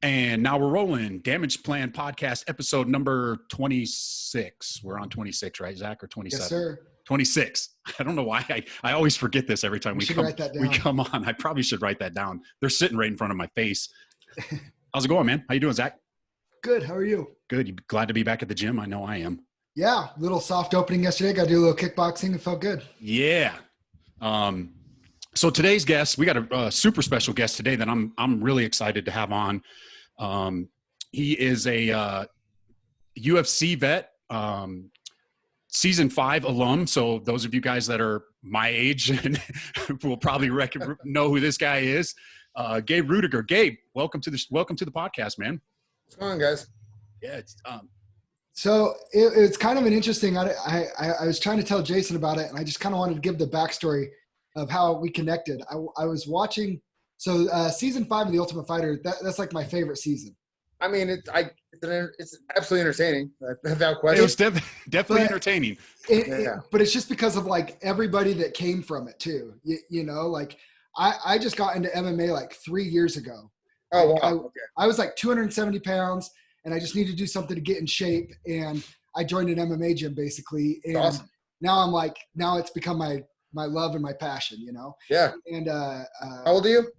And now we're rolling. Damage Plan Podcast, episode number 26. We're on 26, right, Zach, or 27? Yes, sir. 26. I don't know why I always forget this every time we come on. I probably should write that down. They're sitting right in front of my face. How's it going, man? How you doing, Zach? Good. How are you? Good. You glad to be back at the gym? I know I am. Yeah. Little soft opening yesterday. Got to do a little kickboxing. It felt good. Yeah. So today's guest, we got a super special guest today that I'm really excited to have on. He is a UFC vet, season 5 alum. So those of you guys that are my age will probably know who this guy is. Gabe Ruediger. Gabe, welcome to the podcast, man. What's going on, guys? Yeah. So it's kind of an interesting. I was trying to tell Jason about it, and I just kind of wanted to give the backstory of how we connected. I was watching. So season 5 of The Ultimate Fighter, that's like my favorite season. I mean, it's absolutely entertaining, without question. It was definitely entertaining. But it's just because of like everybody that came from it too. You know, like I just got into MMA like 3 years ago. Oh, wow. Okay. I was like 270 pounds, and I just needed to do something to get in shape. And I joined an MMA gym basically. And awesome. Now it's become my love and my passion, you know? Yeah. And how old are you?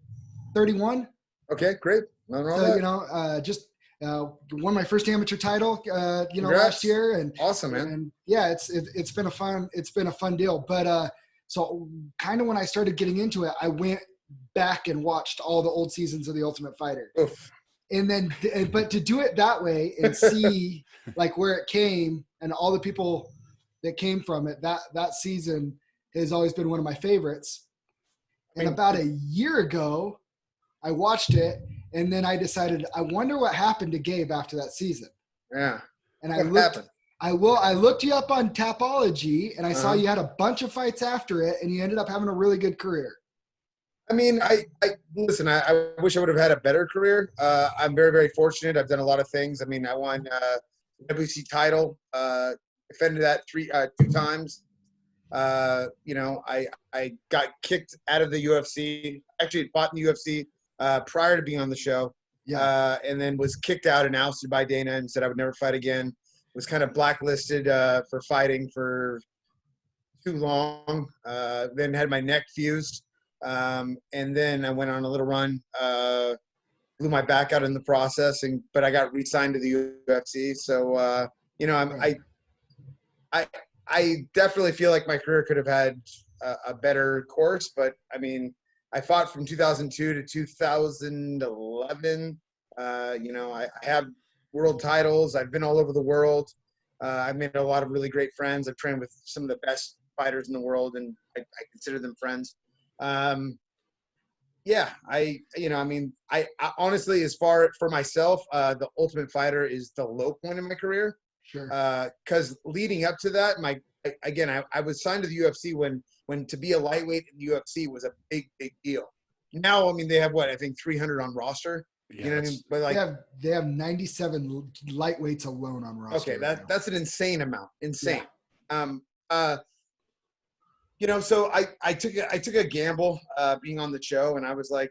31. Okay, great. So, you know, just won my first amateur title, Congrats. last year. And awesome, man. And yeah, it's been a fun deal. But so kind of when I started getting into it, I went back and watched all the old seasons of The Ultimate Fighter. Oof. And then, but to do it that way and see like where it came and all the people that came from it, that season has always been one of my favorites. And about a year ago, I watched it, and then I decided, I wonder what happened to Gabe after that season. Yeah. And I looked you up on Tapology, and I saw you had a bunch of fights after it, and you ended up having a really good career. I mean, I listen, I wish I would have had a better career. I'm very, very fortunate. I've done a lot of things. I mean, I won the WC title, defended that two times. You know, I got kicked out of the UFC. Actually, fought in the UFC prior to being on the show. Yeah. And then was kicked out and ousted by Dana and said I would never fight again. Was kind of blacklisted for fighting for too long. Then had my neck fused. And then I went on a little run, blew my back out in the process, but I got re-signed to the UFC. So, you know, I definitely feel like my career could have had a better course, but I mean, I fought from 2002 to 2011. You know, I have world titles. I've been all over the world. I've made a lot of really great friends. I've trained with some of the best fighters in the world, and I consider them friends. Yeah, I honestly, as far for myself, the Ultimate Fighter is the low point in my career. Sure. Because leading up to that, I was signed to the UFC when to be a lightweight in the UFC was a big deal. Now, I mean, they have I think 300 on roster. Yeah, you know what I mean? But like they have 97 lightweights alone on roster. Okay, that's an insane amount. Insane. Yeah. You know, so I took a gamble being on the show, and I was like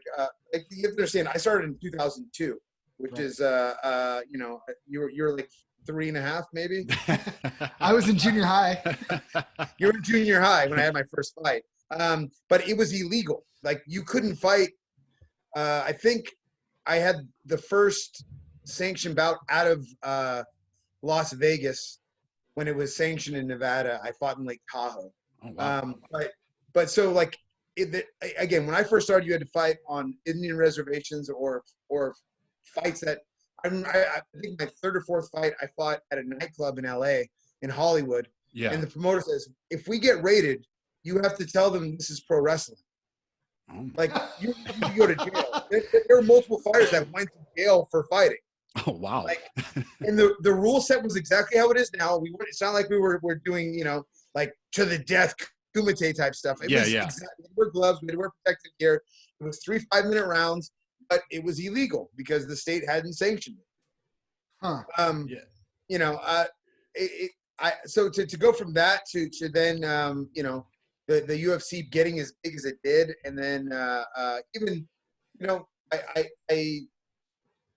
you have to understand, I started in 2002, which is you know, you're like 3.5 maybe. I was in junior high. You were in junior high when I had my first fight. But it was illegal. Like you couldn't fight. I think I had the first sanctioned bout out of Las Vegas when it was sanctioned in Nevada. I fought in Lake Tahoe. Oh, wow. But so like again, when I first started, you had to fight on Indian reservations or fights that I think my third or fourth fight I fought at a nightclub in LA in Hollywood. Yeah. And the promoter says, if we get raided, you have to tell them this is pro wrestling. Oh. Like you go to jail. There are multiple fighters that went to jail for fighting. Oh, wow. Like, and the rule set was exactly how it is now. It's not like we're doing, you know, like to the death kumite type stuff. It was exactly, we had to wear gloves, we had to wear protective gear. It was 3 5-minute rounds, but it was illegal because the state hadn't sanctioned it. Huh. You know, so to go from that to then you know, the UFC getting as big as it did, and then even, you know,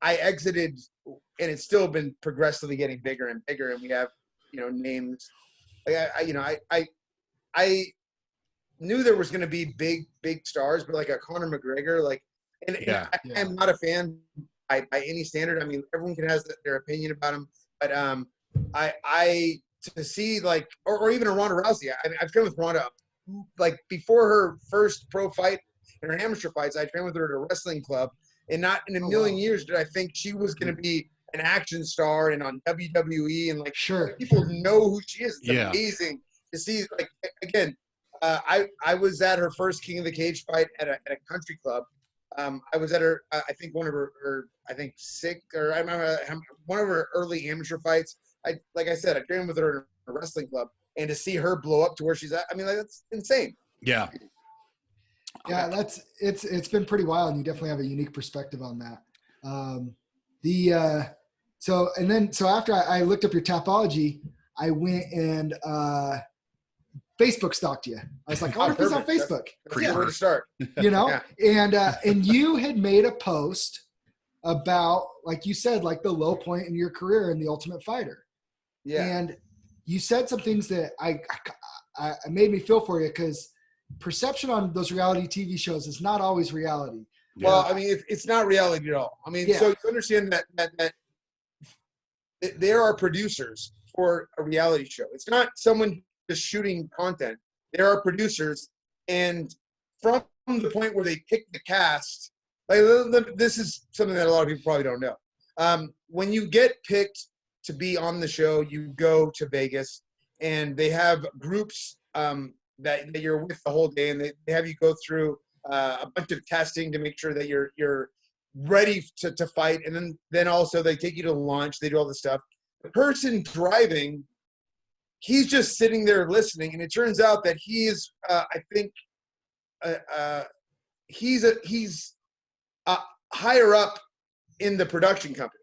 I exited, and it's still been progressively getting bigger and bigger, and we have, you know, names. Like I knew there was going to be big stars, but like a Conor McGregor, like, and I am not a fan by any standard. I mean, everyone can has their opinion about him, but I to see like, or even a Ronda Rousey. I've trained with Ronda, like before her first pro fight and her amateur fights. I trained with her at a wrestling club, and not in a million years did I think she was going to be an action star and on WWE and like people know who she is. It's amazing to see. Like again, I was at her first King of the Cage fight at a country club. I was at her, I think one of her I think I remember one of her early amateur fights. Like I said, I trained with her in a wrestling club, and to see her blow up to where she's at, I mean, like, that's insane. Yeah, it's been pretty wild, and you definitely have a unique perspective on that. So after I looked up your Tapology, I went and Facebook stalked you. I was like, I wonder if he's on Facebook. That's where to start. You know, and you had made a post about, like you said, like the low point in your career in The Ultimate Fighter. Yeah. And you said some things that I made me feel for you, because perception on those reality TV shows is not always reality. Well, I mean, it's not reality at all. I mean, so you understand that there are producers for a reality show. It's not someone just shooting content. There are producers, and from the point where they pick the cast, like this is something that a lot of people probably don't know. When you get picked to be on the show, you go to Vegas, and they have groups that you're with the whole day, and they have you go through a bunch of testing to make sure that you're ready to fight, and then also they take you to lunch. They do all this stuff. The person driving, he's just sitting there listening, and it turns out that he is, I think, he's higher up in the production company.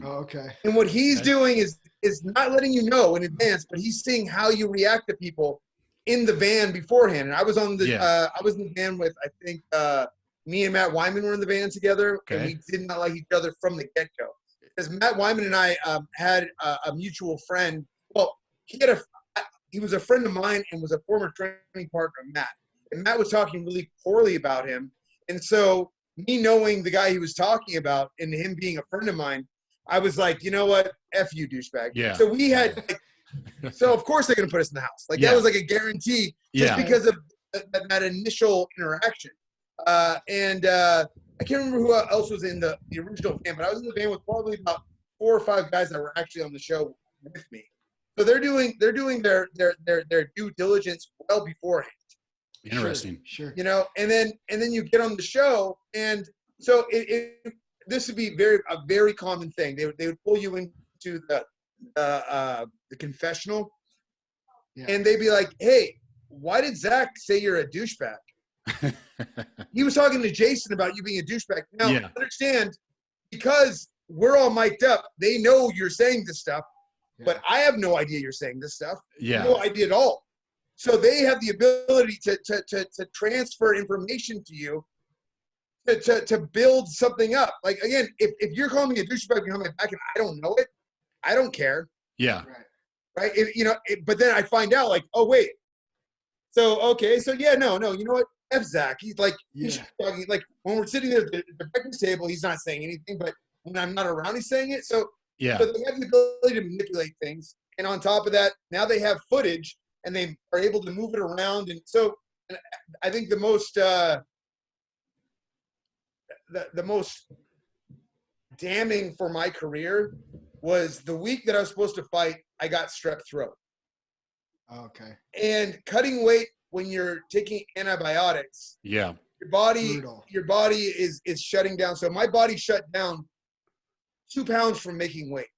Oh, okay. And what he's doing is not letting you know in advance, but he's seeing how you react to people in the van beforehand. And I was on the I was in the van with, I think, me and Matt Wyman were in the van together, and we did not like each other from the get-go. Because Matt Wyman and I had a mutual friend. Well, he was a friend of mine and was a former training partner of Matt. And Matt was talking really poorly about him. And so me knowing the guy he was talking about and him being a friend of mine, I was like, you know what? F you, douchebag. Yeah. So we had so of course they're going to put us in the house. Like that was like a guarantee just because of that initial interaction. I can't remember who else was in the original van, but I was in the van with probably about 4 or 5 guys that were actually on the show with me. So they're doing their due diligence well beforehand. Interesting. Sure. You know, and then you get on the show, and so this would be a very common thing. They would pull you into the confessional, and they'd be like, "Hey, why did Zack say you're a douchebag?" He was talking to Jason about you being a douchebag. Now, understand, because we're all mic'd up, they know you're saying this stuff, but I have no idea you're saying this stuff. No idea at all. So they have the ability to transfer information to you to build something up. Like, again, if you're calling me a douchebag behind my back and I don't know it, I don't care. Yeah. Right? But then I find out, like, oh, wait. So, okay. So, no, you know what? F Zack. He's like, he's talking, like, when we're sitting there at the breakfast table, he's not saying anything, but when I'm not around, he's saying it. So they have the ability to manipulate things. And on top of that, now they have footage, and they are able to move it around. And so I think the most damning for my career was the week that I was supposed to fight, I got strep throat. Okay. And cutting weight when you're taking antibiotics, your body is shutting down. So my body shut down 2 pounds from making weight.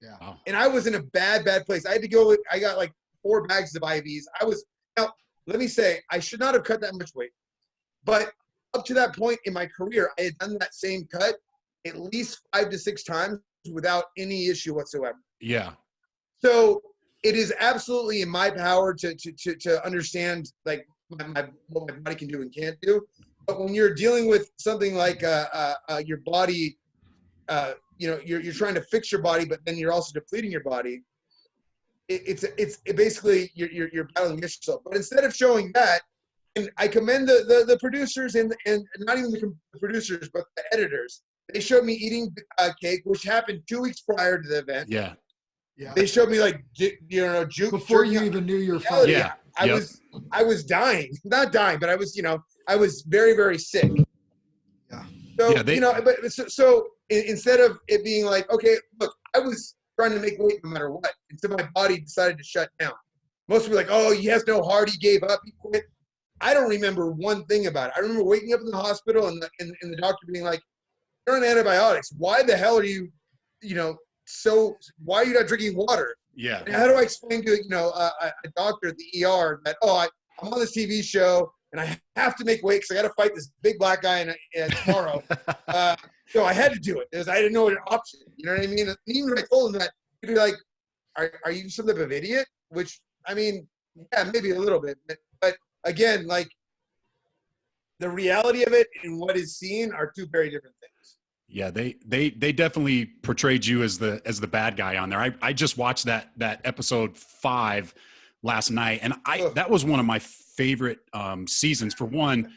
Yeah. Wow. And I was in a bad place. I had to go. I got like 4 bags of IVs. Now, let me say, I should not have cut that much weight. But up to that point in my career, I had done that same cut at least 5 to 6 times without any issue whatsoever. Yeah. So it is absolutely in my power to understand, like, what my body can do and can't do. But when you're dealing with something like your body you're trying to fix your body, but then you're also depleting your body. It's basically you're battling yourself. But instead of showing that, and I commend the producers and not even the producers, but the editors. They showed me eating cake, which happened 2 weeks prior to the event. Yeah. Yeah. They showed me like juke Before you even knew you were fighting. Yeah. I was dying, not dying, but I was very, very sick. Yeah. So so instead of it being like, okay, look, I was trying to make weight no matter what, until my body decided to shut down. Most people are like, oh, he has no heart, he gave up, he quit. I don't remember one thing about it. I remember waking up in the hospital and the doctor being like, you're on antibiotics. Why the hell are you, why are you not drinking water? Yeah. And how do I explain to, a doctor at the ER that, I'm on this TV show and I have to make weight because I got to fight this big black guy tomorrow. So I had to do it because I didn't know an option. You know what I mean? And even if I told him that, he'd be like, are you some type of idiot? Which, I mean, yeah, maybe a little bit. But again, like, the reality of it and what is seen are two very different things. Yeah, they definitely portrayed you as the bad guy on there. I just watched that episode 5 last night, and that was one of my favorite seasons. For one,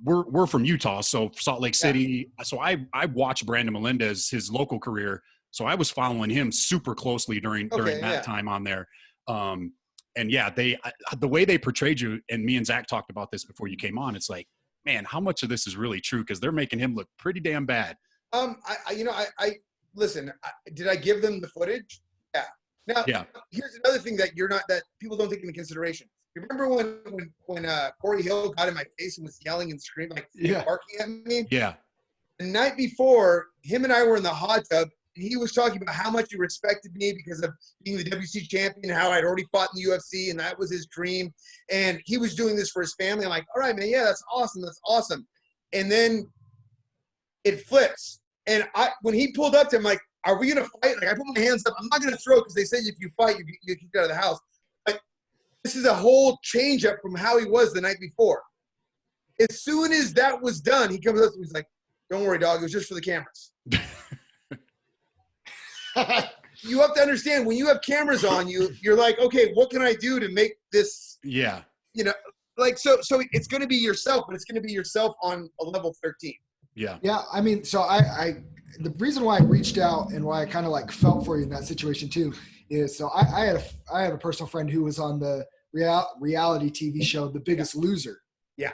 we're from Utah, so Salt Lake City. Yeah. So I watched Brandon Melendez, his local career. So I was following him super closely during that time on there. And yeah, the way they portrayed you, and me and Zack talked about this before you came on. It's like, man, how much of this is really true? Because they're making him look pretty damn bad. I listen. Did I give them the footage? Yeah. Now, here's another thing that people don't take into consideration. You remember when Corey Hill got in my face and was yelling and screaming, like barking at me? Yeah. The night before, him and I were in the hot tub. And he was talking about how much he respected me because of being the WC champion, how I'd already fought in the UFC, and that was his dream. And he was doing this for his family. I'm like, all right, man, yeah, that's awesome. That's awesome. And then it flips. And when he pulled up to him, like, are we going to fight? Like, I put my hands up. I'm not going to throw because they said if you fight, you get kicked out of the house. Like, this is a whole change up from how he was the night before. As soon as that was done, he comes up to me. He's like, don't worry, dog. It was just for the cameras. You have to understand, when you have cameras on you, you're like, okay, what can I do to make this? Yeah. Like, so it's going to be yourself, but it's going to be yourself on a level 13. Yeah. Yeah. I mean, so the reason why I reached out and why I kind of like felt for you in that situation too is, so I had a personal friend who was on the reality TV show, The Biggest Loser. Yeah.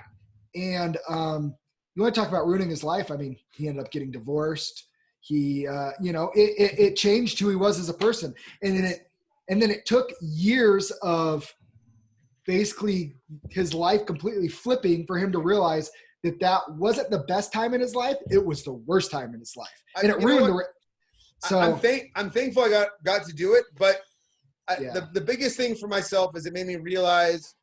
And you want to talk about ruining his life? I mean, he ended up getting divorced. He, it changed who he was as a person. And then it took years of basically his life completely flipping for him to realize that wasn't the best time in his life. It was the worst time in his life. And it ruined so I'm thankful I got to do it. But the biggest thing for myself is it made me realize,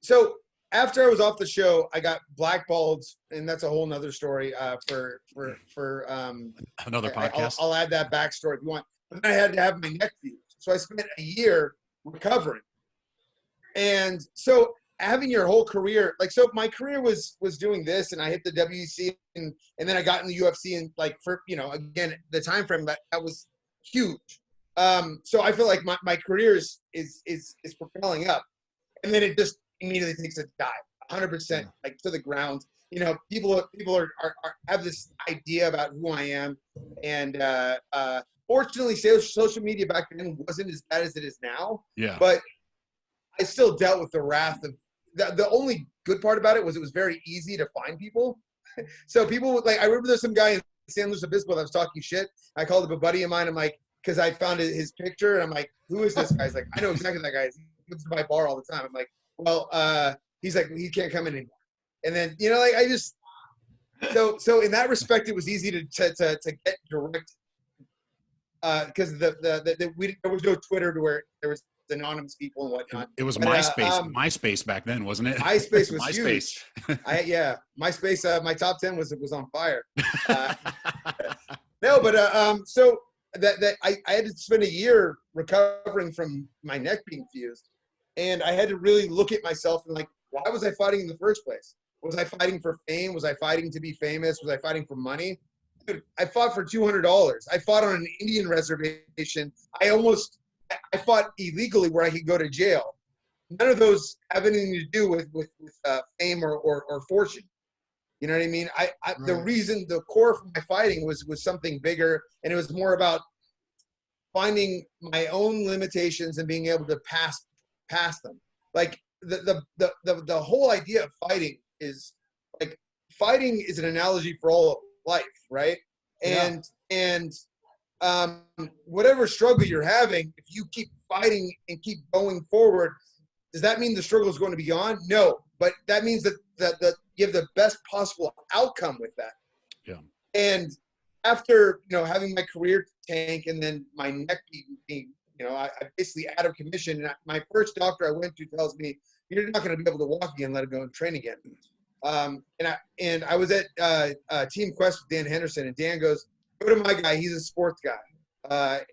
so after I was off the show, I got blackballed, and that's a whole nother story for another podcast. I'll add that backstory if you want. But then I had to have my neck fused. So I spent a year recovering. And so having your whole career, like, so my career was doing this, and I hit the WC, and then I got in the UFC, and like, for, again, the time frame that was huge. So I feel like my career is propelling up, and then it just immediately takes a dive, 100%, like, to the ground. People are have this idea about who I am, and fortunately, social media back then wasn't as bad as it is now. Yeah. But I still dealt with the wrath of the only good part about it was very easy to find people. So people would, like, I remember there's some guy in San Luis Obispo that was talking shit. I called up a buddy of mine. I'm like, because I found his picture, and I'm like, who is this guy? He's like, I know exactly that guy. He comes to my bar all the time. I'm like, well, he's like, he can't come in anymore. And then, like, I just, so in that respect, it was easy to get direct, because there was no Twitter to where there was anonymous people and whatnot. It was MySpace. MySpace back then, wasn't it? MySpace was huge. MySpace. My top 10 was on fire. No, but so that I had to spend a year recovering from my neck being fused, and I had to really look at myself and, like, why was I fighting in the first place? Was I fighting for fame? Was I fighting to be famous? Was I fighting for money? dude, I fought for $200. I fought on an Indian reservation. I fought illegally where I could go to jail. None of those have anything to do with fame or fortune. You know what I mean? Right. The reason, the core for my fighting was something bigger, and it was more about finding my own limitations and being able to pass them. Like the whole idea of fighting is like, fighting is an analogy for all of life, right? And whatever struggle you're having, if you keep fighting and keep going forward, does that mean the struggle is going to be gone? No, but that means that you have the best possible outcome with that. Yeah. And after, having my career tank and then my neck being, I basically out of commission. And my first doctor I went to tells me, you're not going to be able to walk again, let it go and train again. And I was at Team Quest with Dan Henderson, and Dan goes, go to my guy. He's a sports guy.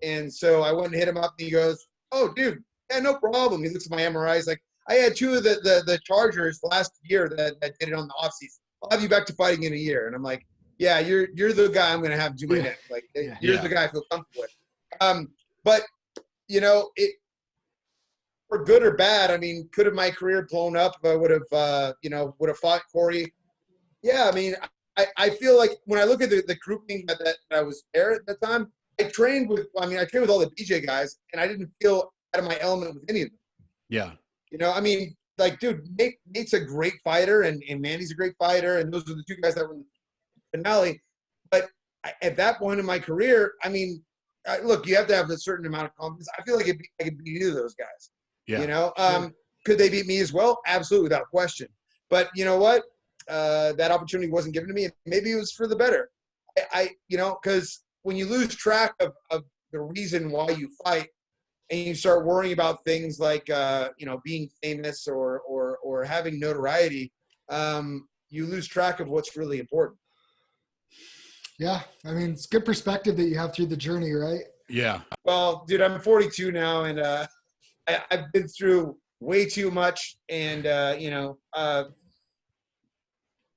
And so I went and hit him up, and he goes, oh, dude, yeah, no problem. He looks at my MRI. He's like, I had two of the Chargers last year that did it on the offseason. I'll have you back to fighting in a year. And I'm like, yeah, you're the guy I'm going to have do my neck. Like, you're the guy I feel comfortable with. But, it, for good or bad, I mean, could have my career blown up if I would have fought Corey? Yeah, I mean, I feel like when I look at the grouping that I was there at the time, I trained with all the BJ guys, and I didn't feel out of my element with any of them. Yeah. I mean, like, dude, Nate's a great fighter, and Mandy's a great fighter, and those are the two guys that were in the finale. But at that point in my career, I mean, look, you have to have a certain amount of confidence. I feel like I could beat either of those guys. Yeah. Could they beat me as well? Absolutely, without question. But you know what? That opportunity wasn't given to me. Maybe it was for the better. Because when you lose track of the reason why you fight, and you start worrying about things like being famous or having notoriety, you lose track of what's really important. Yeah, I mean, it's good perspective that you have through the journey, right? Yeah. Well, dude, I'm 42 now, and I've been through way too much, and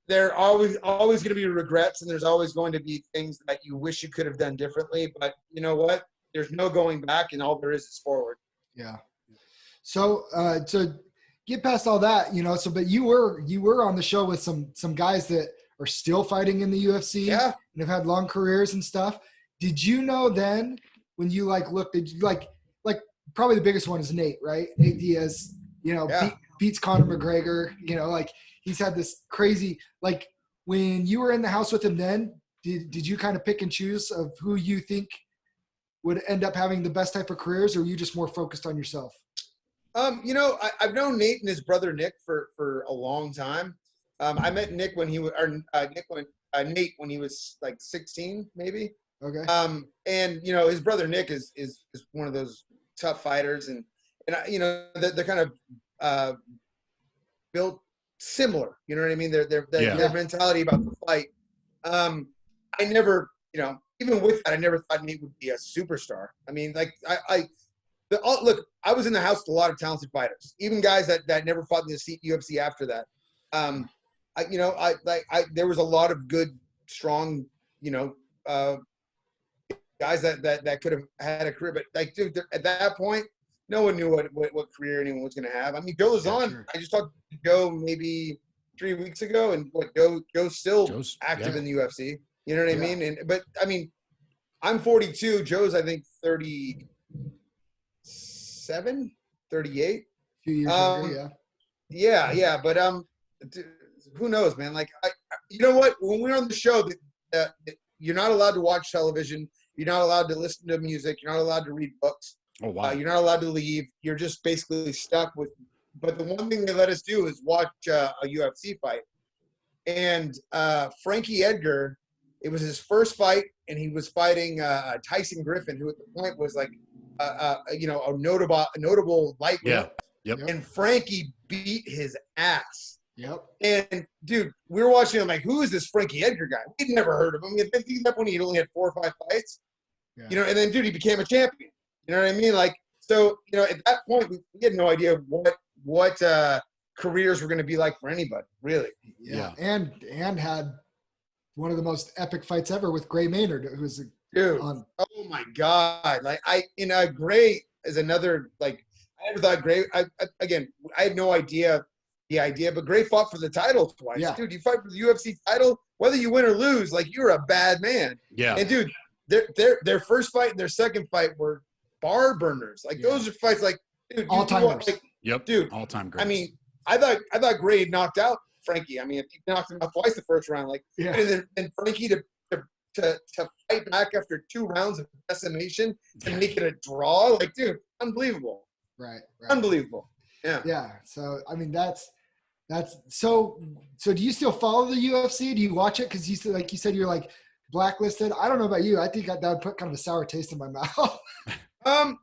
there are always going to be regrets, and there's always going to be things that you wish you could have done differently. But you know what? There's no going back, and all there is forward. Yeah. So to get past all that, but you were on the show with some guys that are still fighting in the UFC, and have had long careers and stuff. Did you know then when you looked, did you like probably the biggest one is Nate, right? Nate Diaz, beats Conor McGregor, he's had this crazy, when you were in the house with him then, did you kind of pick and choose of who you think would end up having the best type of careers, or were you just more focused on yourself? I've known Nate and his brother Nick for a long time. I met Nick when he was, Nate when he was like 16, maybe. Okay. And his brother Nick is one of those tough fighters, and they're kind of built similar. You know what I mean? Their mentality about the fight. I never, even with that, I never thought Nate would be a superstar. I mean, look, I was in the house with a lot of talented fighters, even guys that never fought in the UFC after that. There was a lot of good, strong, guys that could have had a career, but dude, at that point, no one knew what career anyone was going to have. I mean, Joe Lazon, sure. I just talked to Joe maybe 3 weeks ago, and Joe's still active in the UFC. You know what I mean? But I mean, I'm 42. Joe's, I think, 37, 38. A few years younger, yeah. But dude, who knows, man? You know what? When we're on the show, you're not allowed to watch television. You're not allowed to listen to music. You're not allowed to read books. Oh, wow. You're not allowed to leave. You're just basically stuck with. But the one thing they let us do is watch a UFC fight. And Frankie Edgar, it was his first fight, and he was fighting Tyson Griffin, who at the point was a notable lightweight. Yep. And Frankie beat his ass. Yep. And dude, we were watching him like, who is this Frankie Edgar guy? We'd never heard of him. I think at that point he only had 4 or 5 fights. Yeah. And then dude, he became a champion. You know what I mean? So at that point we had no idea what careers were going to be like for anybody, really. Yeah. And had one of the most epic fights ever with Gray Maynard, who's Dude, on. oh my God. Like Gray is another, like, I never thought Gray, again, I had no idea but Gray fought for the title twice. Yeah. Dude, you fight for the UFC title, whether you win or lose, like, you're a bad man. Yeah. And dude, their first fight and their second fight were bar burners. Like, those are fights like, dude, all-timers. like, Yep. dude, All-time greats. I mean, I thought Gray had knocked out Frankie. I mean, he knocked him out twice the first round. Like, and then Frankie to fight back after 2 rounds of decimation and make it a draw. Like, dude, unbelievable. Right. Unbelievable. Yeah. Yeah. So, I mean, that's so do you still follow the UFC? Do you watch it? Cause you said, you're like blacklisted. I don't know about you. I think that would put kind of a sour taste in my mouth.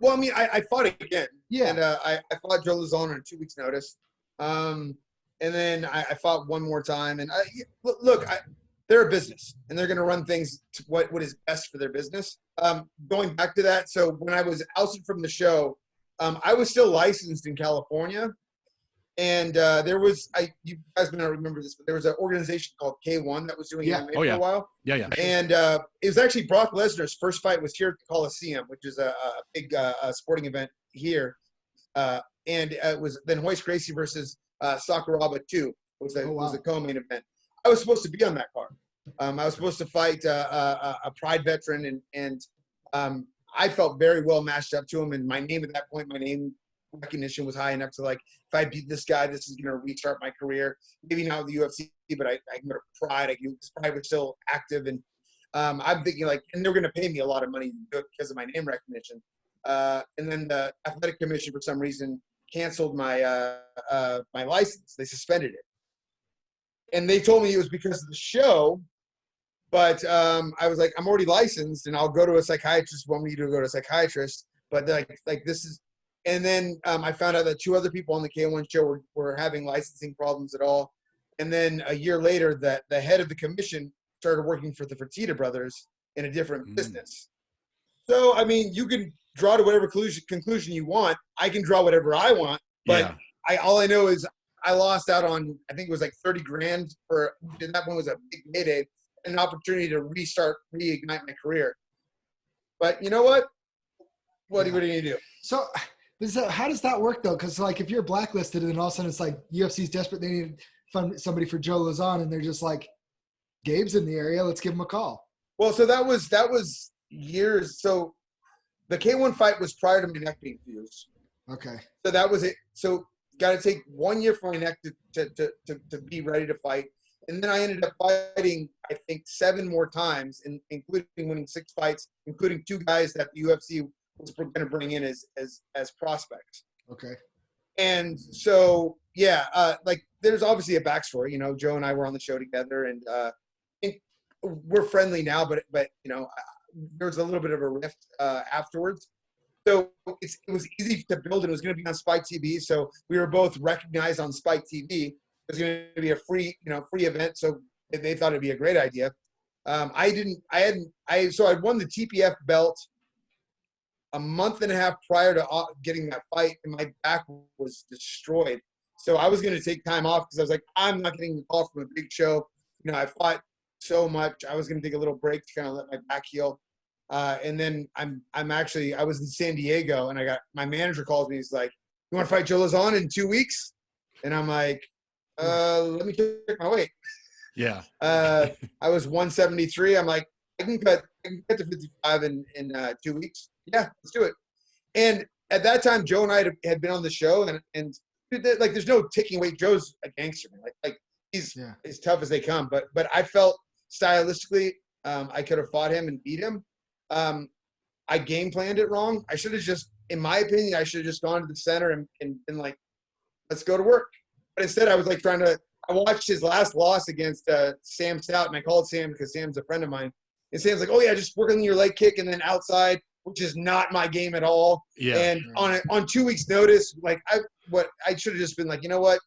Well, I mean, I fought again. Yeah. And I fought Joe Lozano on 2 weeks notice. And then I fought one more time. And look, they're a business, and they're going to run things to what is best for their business. Going back to that, so when I was ousted from the show, I was still licensed in California. And there was, you guys may not remember this, but there was an organization called K1 that was doing MMA for a while. Yeah. And it was actually Brock Lesnar's first fight was here at the Coliseum, which is a big sporting event here. And it was then Royce Gracie versus Sakuraba 2 was the co-main event. I was supposed to be on that card. I was supposed to fight a Pride veteran, and I felt very well matched up to him. And my name at that point, my name recognition was high enough to, like, if I beat this guy, this is going to restart my career. Maybe not with the UFC, but I can go to Pride. Pride was still active, and I'm thinking, like, and they're going to pay me a lot of money to do it because of my name recognition. And then the athletic commission, for some reason, canceled my my license. They suspended it, and they told me it was because of the show. But I was like, I'm already licensed, and I'll go to a psychiatrist. Want me to go to a psychiatrist, but like this is. And then I found out that 2 other people on the K1 show were having licensing problems at all. And then a year later, that the head of the commission started working for the Fertitta brothers in a different business. So, I mean, you can draw to whatever conclusion you want. I can draw whatever I want. But all I know is I lost out on, I think it was like 30 grand for, that one was a big payday, an opportunity to reignite my career. But you know what? What are you going to do? So how does that work though? Because, like, if you're blacklisted and then all of a sudden it's like UFC's desperate, they need to find somebody for Joe Lozano, and they're just like, Gabe's in the area, let's give him a call. Well, so that was years. So the K1 fight was prior to my neck being fused. Okay. So that was it. So got to take 1 year for my neck to be ready to fight. And then I ended up fighting, I think, 7 more times, including winning 6 fights, including 2 guys that the UFC was going to bring in as prospects. Okay. And so, like, there's obviously a backstory. You know, Joe and I were on the show together, and I think we're friendly now, but you know, there was a little bit of a rift afterwards. So it was easy to build, and it was going to be on Spike TV. So we were both recognized on Spike TV. It was going to be a free event. So they thought it'd be a great idea. So I'd won the TPF belt a month and a half prior to getting that fight, and my back was destroyed. So I was going to take time off because I was like, I'm not getting the call from a big show. You know, I fought so much. I was going to take a little break to kind of let my back heal. And then I was in San Diego, and my manager calls me. He's like, you want to fight Joe Lozano in 2 weeks? And I'm like, let me check my weight. Yeah. I was 173. I'm like, I can cut to 55 in 2 weeks. Yeah, let's do it. And at that time, Joe and I had been on the show, and like, there's no taking weight. Joe's a gangster, man. Like he's as tough as they come. But I felt stylistically, I could have fought him and beat him. I game planned it wrong. I should have in my opinion, I should have just gone to the center and been like, let's go to work. But instead, I was like I watched his last loss against Sam Stout, and I called Sam because Sam's a friend of mine. And Sam's like, oh yeah, just work on your leg kick and then outside, which is not my game at all. Yeah. And on 2 weeks' notice, like I should have just been like, you know what,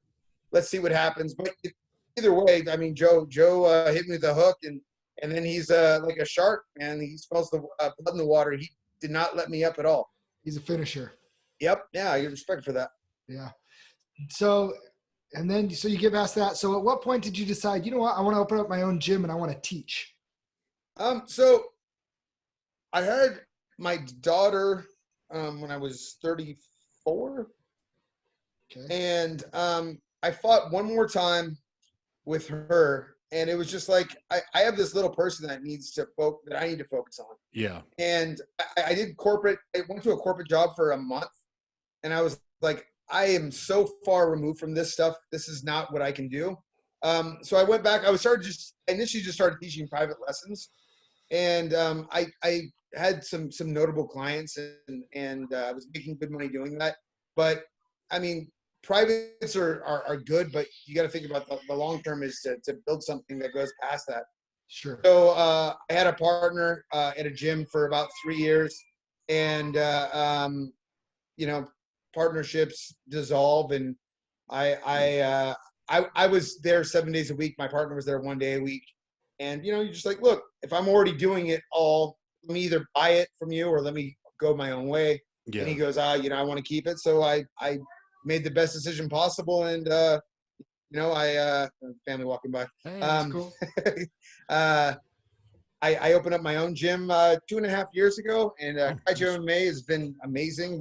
let's see what happens. But either way, I mean, Joe hit me with a hook, and then he's like a shark, man. He smells the blood in the water. He did not let me up at all. He's a finisher. Yep. Yeah, I get respect for that. Yeah. So And then, so you get past that. So at what point did you decide, you know what, I want to open up my own gym and I want to teach? So I had my daughter when I was 34. Okay. And I fought one more time with her. And it was just like, I have this little person that needs to that I need to focus on. Yeah. And I did corporate. I went to a corporate job for a month. And I was like, I am so far removed from this stuff. This is not what I can do. So I went back. I initially just started teaching private lessons. And I had some notable clients and I was making good money doing that. But I mean, privates are good, but you got to think about the long term is to build something that goes past that. Sure. So I had a partner at a gym for about 3 years, and you know, partnerships dissolve, and I was there 7 days a week. My partner was there 1 day a week, and you know, you're just like, look, if I'm already doing it all, let me either buy it from you or let me go my own way. Yeah. And he goes, you know, I want to keep it. So I made the best decision possible. And, you know, family walking by. Hey, that's cool. I opened up my own gym 2.5 years ago, and KAIJU MMA has been amazing.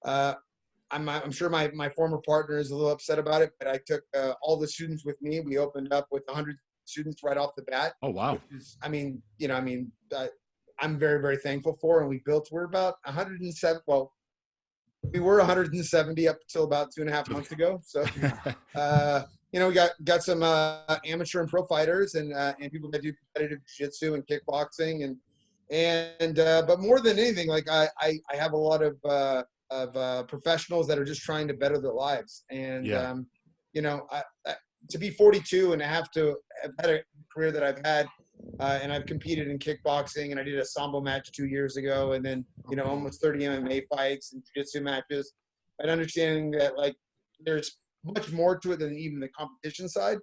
I'm sure my former partner is a little upset about it, but I took all the students with me. We opened up with 100 students right off the bat. Oh, wow. I'm very, very thankful for, and we're about 107. Well, we were 170 up until about 2.5 months ago. So, you know, we got some amateur and pro fighters and people that do competitive jiu-jitsu and kickboxing and but more than anything, like I have a lot of professionals that are just trying to better their lives. And you know, to be 42 and have had a career that I've had. And I've competed in kickboxing, and I did a sambo match 2 years ago, and then, you know, almost 30 MMA fights and jiu-jitsu matches. And understanding that, like, there's much more to it than even the competition side.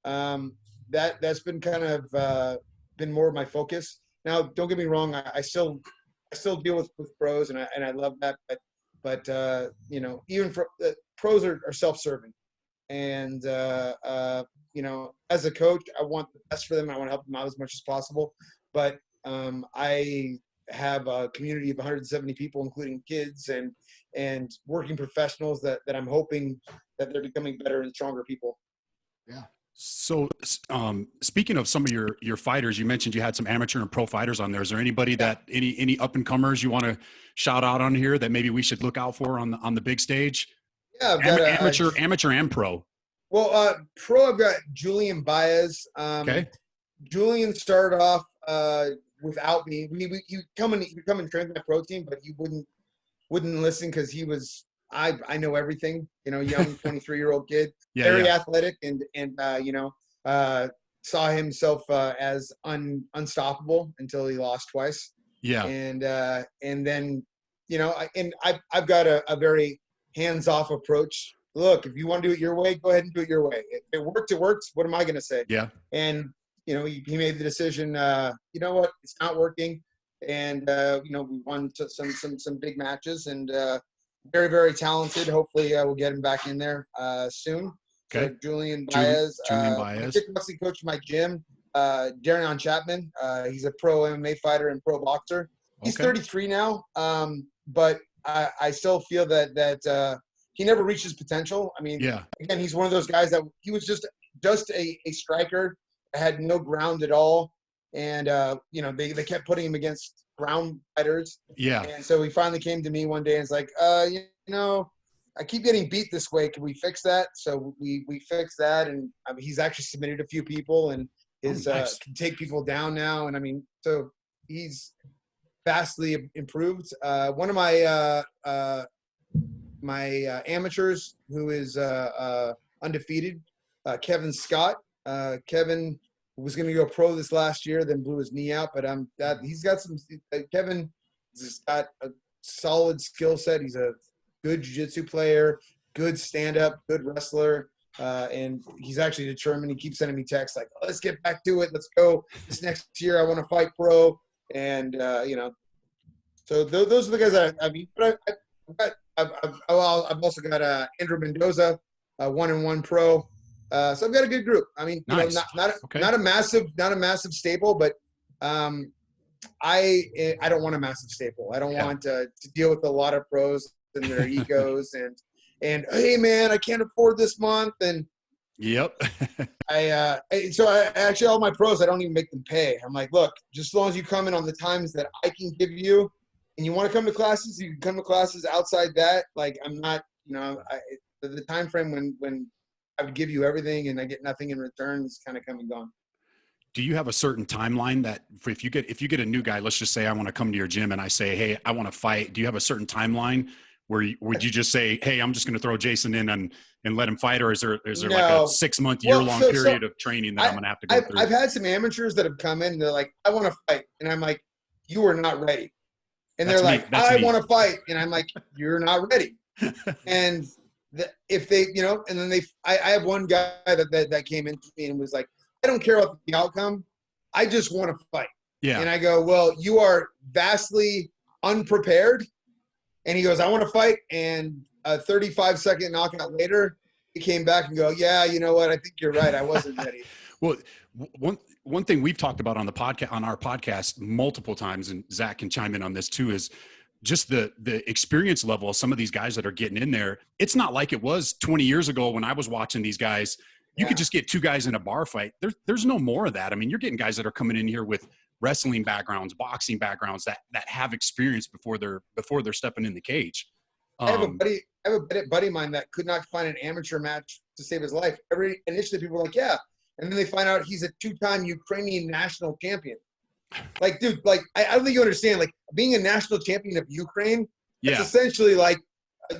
That's been kind of been more of my focus. Now, don't get me wrong, I still deal with pros, and I love that. But you know, even for pros are self-serving, and you know, as a coach, I want the best for them. I want to help them out as much as possible. But I have a community of 170 people, including kids and working professionals that I'm hoping that they're becoming better and stronger people. Yeah. So speaking of some of your fighters, you mentioned you had some amateur and pro fighters on there. Is there anybody that any up and comers you want to shout out on here that maybe we should look out for on the big stage? Yeah, I've got amateur and pro. Well, pro, I've got Julian Baez. Okay. Julian started off without me. He come and train my pro team, but he wouldn't listen because he was I know everything. You know, young 23-year-old kid, very athletic, and you know, saw himself as unstoppable until he lost twice. Yeah. And then, you know, I've got a very hands-off approach. Look, if you want to do it your way, go ahead and do it your way. If it worked, it works. What am I going to say? Yeah. And, you know, he made the decision, you know what, it's not working. And, you know, we won some big matches and very, very talented. Hopefully we'll get him back in there soon. Okay. So Julian Baez. Julian Baez. Kickboxing coach in my gym, Darion Chapman. He's a pro MMA fighter and pro boxer. He's 33 now, but I still feel that he never reached his potential. I mean, again, he's one of those guys that he was just a striker, had no ground at all. And, you know, they kept putting him against ground fighters. Yeah. And so he finally came to me one day and was like, you know, I keep getting beat this way. Can we fix that? So we fixed that. And I mean, he's actually submitted a few people and can take people down now. And I mean, so he's vastly improved. One of my amateurs who is undefeated, Kevin Scott. Kevin was going to go pro this last year, then blew his knee out. But he's got Kevin has got a solid skill set. He's a good jiu-jitsu player, good stand-up, good wrestler, and he's actually determined. He keeps sending me texts like, oh, let's get back to it. Let's go. This next year I want to fight pro. And, you know, so those are the guys that I mean. But I've also got Andrew Mendoza, 1-on-1 pro. So I've got a good group. I mean, you Nice. know, Okay. not a massive staple, but I don't want a massive staple. I don't want to deal with a lot of pros and their egos and hey man, I can't afford this month. And Yep. so actually all my pros, I don't even make them pay. I'm like, look, just as long as you come in on the times that I can give you, and you want to come to classes, you can come to classes. Outside that, like, I'm not, you know, the time frame when I would give you everything and I get nothing in return is kind of come and gone. Do you have a certain timeline that if you get a new guy, let's just say I want to come to your gym and I say, hey, I want to fight. Do you have a certain timeline where would you just say, hey, I'm just going to throw Jason in and let him fight? Or is there No. like a 6-month, year-long period of training that I'm going to have to go through? I've had some amateurs that have come in and they're like, I want to fight. And I'm like, you are not ready. And they're like, I want to fight. And I'm like, you're not ready. And if they, you know, and then I have one guy that came into me and was like, I don't care about the outcome. I just want to fight. Yeah. And I go, well, you are vastly unprepared. And he goes, I want to fight. And a 35-second knockout later, he came back and go, yeah, you know what? I think you're right. I wasn't ready. Well, one thing we've talked about on our podcast multiple times, and Zack can chime in on this too, is just the experience level of some of these guys that are getting in there. It's not like it was 20 years ago when I was watching these guys. You could just get 2 guys in a bar fight. There's no more of that. I mean, you're getting guys that are coming in here with wrestling backgrounds, boxing backgrounds that have experience before they're stepping in the cage. I have a buddy of mine that could not find an amateur match to save his life. Initially people were like, yeah. And then they find out he's a 2-time Ukrainian national champion. Like, dude, like, I don't think you understand, like, being a national champion of Ukraine, it's essentially like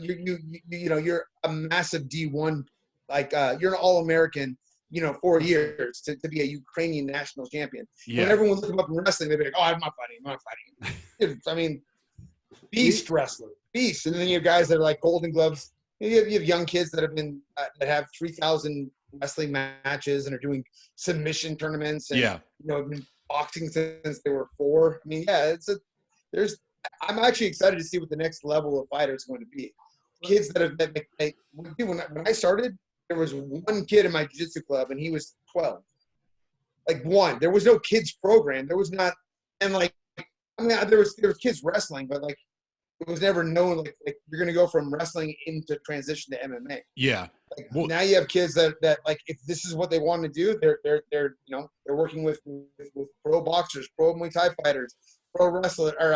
you know, you're a massive D1, like, you're an All-American, you know, 4 years to be a Ukrainian national champion. Yeah. When everyone looks him up in wrestling, they'd be like, oh, I'm not fighting. Dude, I mean, beast wrestler, beast. And then you have guys that are like Golden Gloves. You have young kids that have been that have 3,000 wrestling matches and are doing submission tournaments and you know, been boxing since they were 4. I mean, yeah, I'm actually excited to see what the next level of fighter is going to be. Kids when I started, there was one kid in my jiu-jitsu club and he was 12. Like, one. There was no kids program. There was not, and like, I mean, there was kids wrestling, but like, it was never known like you're gonna go from wrestling into transition to MMA. Yeah. Like, well, now you have kids that like, if this is what they want to do, they're you know, they're working with pro boxers, pro Muay Thai fighters, pro wrestler, or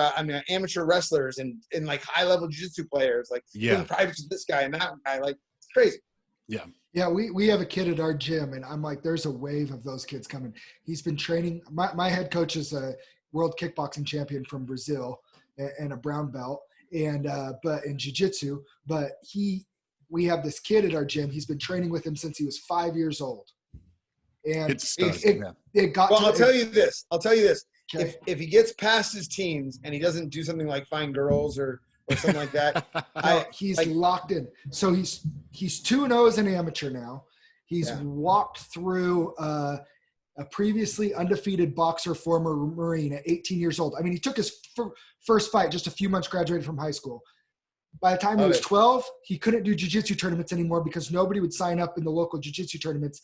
amateur wrestlers, and like high level jiu-jitsu players, like doing privates with this guy and that guy. Like, it's crazy. Yeah. Yeah, we have a kid at our gym, and I'm like, there's a wave of those kids coming. He's been training. My head coach is a world kickboxing champion from Brazil and a brown belt, and but in jiu-jitsu. But we have this kid at our gym. He's been training with him since he was 5 years old. And it got. Well, I'll tell you this. Okay. If he gets past his teens and he doesn't do something like find girls or something like that, he's locked in. So he's 2-0 as an amateur now. He's walked through a previously undefeated boxer, former Marine at 18 years old. I mean, he took his first fight just a few months graduated from high school. By the time he was 12, he couldn't do jiu-jitsu tournaments anymore because nobody would sign up in the local jiu-jitsu tournaments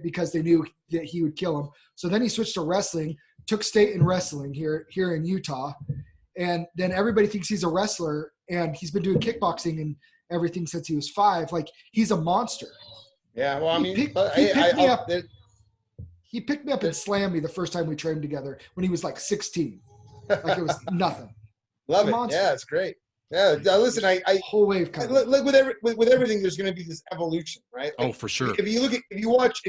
because they knew that he would kill him. So then he switched to wrestling, took state in wrestling here in Utah. And then everybody thinks he's a wrestler, and he's been doing kickboxing and everything since he was 5. Like, he's a monster. Yeah, well, I mean, he picked me up and slammed me the first time we trained together when he was like 16. Like, it was nothing. Love it. Yeah, it's great. Yeah, listen, whole wave coming. Like with everything, there's going to be this evolution, right? Like, oh, for sure. If you watch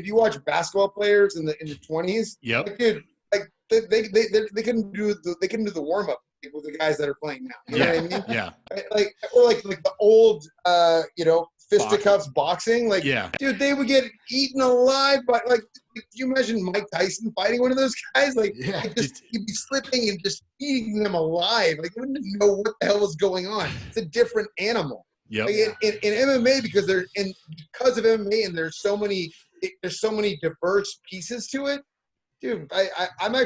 basketball players in the 20s, like, dude, like they couldn't do the warm up with the guys that are playing now. You know what I mean? Yeah. Like, or like the old you know, fisticuffs boxing. Like, dude, they would get eaten alive by, like, can you imagine Mike Tyson fighting one of those guys? Like, he'd be slipping and just eating them alive. Like, you wouldn't know what the hell was going on. It's a different animal. Yeah. Like, in MMA, because of MMA, and there's so many diverse pieces to it. Dude, I'm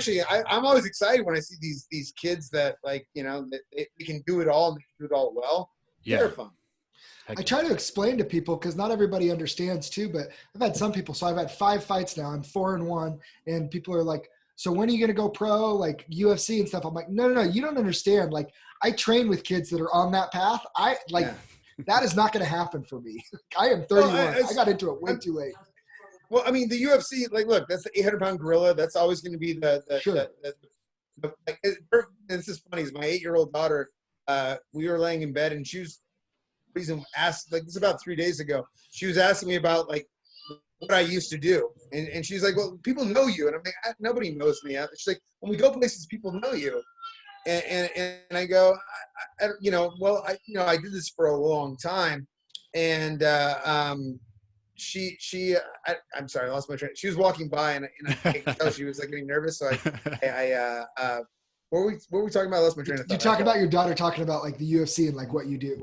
always excited when I see these kids that, like, you know, that they can do it all and they can do it all well. Yeah. They're fun. I try to explain to people because not everybody understands too, but I've had some people. So I've had 5 fights now. I'm 4-1, and people are like, so when are you going to go pro, like UFC and stuff? I'm like, no, you don't understand. Like, I train with kids that are on that path. That is not going to happen for me. I am 31. I got into it way too late. Well, I mean, the UFC, like, look, that's the 800-pound gorilla. That's always going to be this is funny. Is my 8-year-old daughter, we were laying in bed, and she was asked, like, this is about 3 days ago. She was asking me about, like, what I used to do. And she's like, well, people know you. And I'm like, nobody knows me. She's like, when we go places, people know you. And I go, I did this for a long time. And I'm sorry, I lost my train. She was walking by, and I could tell she was like getting nervous. So what were we talking about? I lost my train of thought. You talking about your daughter talking about like the UFC and like what you do.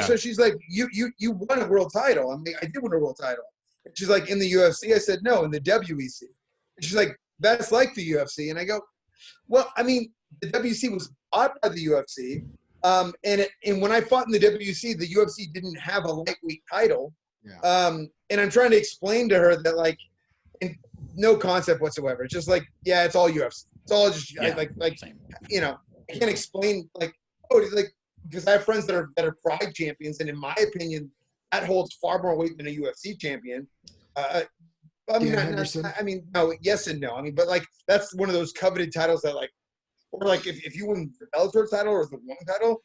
So she's like, you won a world title. I'm like, I did win a world title. And she's like, in the UFC? I said, no, in the WEC. And she's like, that's like the UFC. And I go, well, I mean, the WEC was bought by the UFC. And when I fought in the WEC, the UFC didn't have a lightweight title. Yeah. And I'm trying to explain to her that, like, no concept whatsoever. It's just like, yeah, it's all UFC. It's all just same. I can't explain because I have friends that are pride champions, and in my opinion, that holds far more weight than a UFC champion. No, yes and no. I mean, but like that's one of those coveted titles that or if you win the Bellator title or the one title,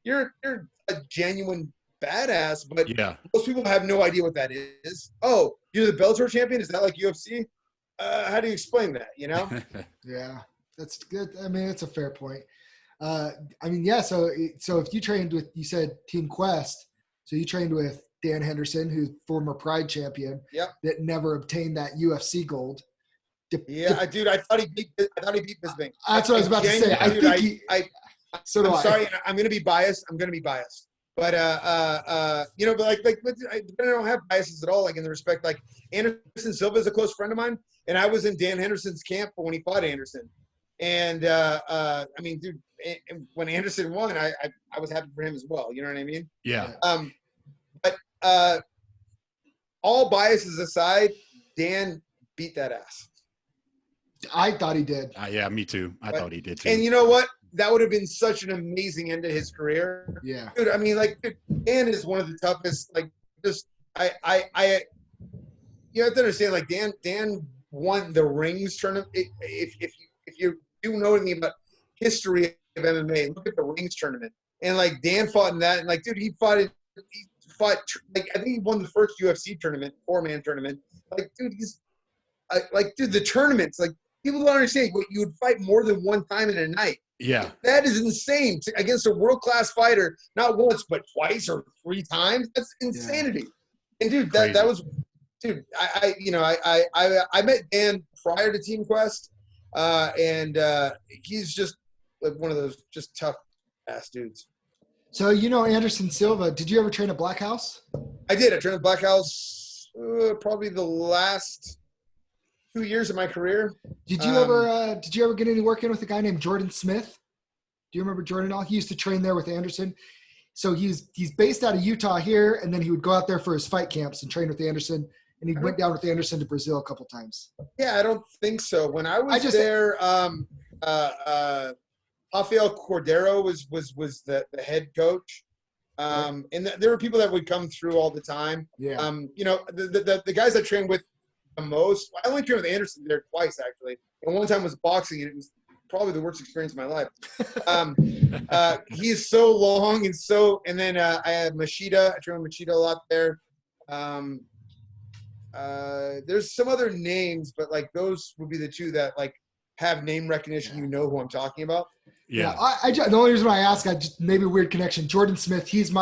you're a genuine badass. But most people have no idea what that is. Oh, you're the Bellator champion? Is that like UFC? How do you explain that? Yeah, that's good. I mean, it's a fair point. So if you trained with, you said Team Quest, so you trained with Dan Henderson, who's former Pride champion, that never obtained that UFC gold. Dude, I thought he beat Bisping. That's what I was about to say. I'm sorry, I'm going to be biased. But I don't have biases at all. Like in the respect, like Anderson Silva is a close friend of mine, and I was in Dan Henderson's camp when he fought Anderson. And dude, when Anderson won, I was happy for him as well. You know what I mean? Yeah. But all biases aside, Dan beat that ass. I thought he did. Yeah, me too. I thought he did too. And you know what? That would have been such an amazing end to his career. Yeah. Dude, I mean, Dan is one of the toughest. You have to understand, like Dan won the Rings tournament. If you do know anything about history of MMA, look at the Rings tournament. And like Dan fought in that, and like, dude, he fought I think he won the first UFC tournament, 4-man tournament. Like, dude, the tournaments, like, people don't understand. You would fight more than one time in a night. Yeah. That is insane against a world-class fighter, not once, but twice or 3 times. That's insanity. Yeah. And dude, that was, dude, I met Dan prior to Team Quest. And he's just like one of those just tough ass dudes. So, Anderson Silva, did you ever train at Black House? I did. I trained at Black House probably the last 2 years of my career. Did you ever get any work in with a guy named Jordan Smith? Do you remember Jordan at all? He used to train there with Anderson. So he's based out of Utah here, and then he would go out there for his fight camps and train with Anderson. And he went down with Anderson to Brazil a couple times. Yeah, I don't think so. When I was there, Rafael Cordero was the head coach. And there were people that would come through all the time. Yeah. The guys I trained with the most, I only trained with Anderson there twice, actually. And one time was boxing, and it was probably the worst experience of my life. He's so long and then I had Machida. I trained with Machida a lot there. There's some other names, but like those would be the two that like have name recognition. Yeah. You know who I'm talking about. Yeah. The only reason why I ask, maybe a weird connection. Jordan Smith, he's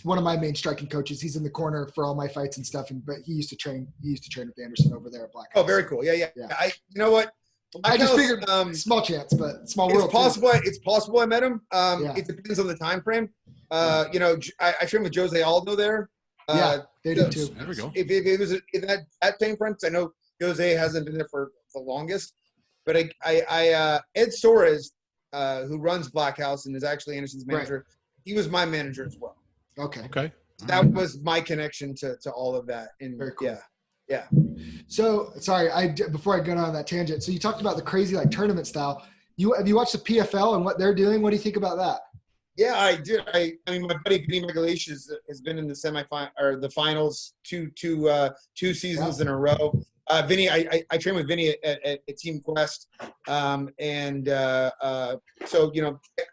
one of my main striking coaches. He's in the corner for all my fights and stuff. But he used to train with Anderson over there at Black House. Oh, very cool. Yeah. You know what? I just figured small chance, but small world. It's possible I met him. It depends on the time frame. I trained with Jose Aldo there. They do too. There we go. If it was in that time frame, I know Jose hasn't been there for the longest, but Ed Soares, who runs Black House and is actually Anderson's manager, he was my manager as well. Okay. that was my connection to all of that. And Very cool. yeah. So sorry, before I go on that tangent. So you talked about the crazy like tournament style. Have you watched the PFL and what they're doing? What do you think about that? Yeah, I did. I mean, my buddy Vinny Megalish has been in the semifinal or the finals two seasons in a row. Vinny, I train with Vinny at Team Quest, so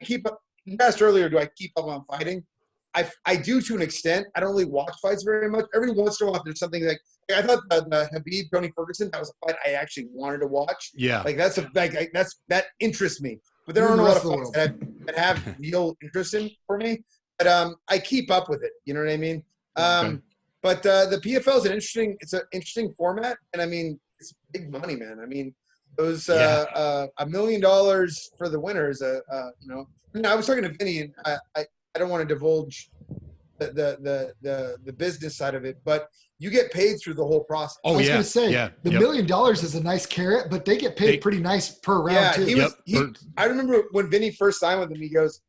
keep up. You asked earlier, do I keep up on fighting? I do to an extent. I don't really watch fights very much. Every once in a while, there's something like I thought the Habib Tony Ferguson, that was a fight I actually wanted to watch. Yeah, like that interests me. But there aren't a lot of fights that have real interest in for me. But I keep up with it. You know what I mean? But the PFL is an interesting format, and I mean it's big money, man. I mean those $1 million for the winners. I was talking to Vinny, and I don't want to divulge the business side of it, but you get paid through the whole process. I was going to say, the $1 million is a nice carrot, but they get paid pretty nice per round too. I remember when Vinny first signed with him, he goes,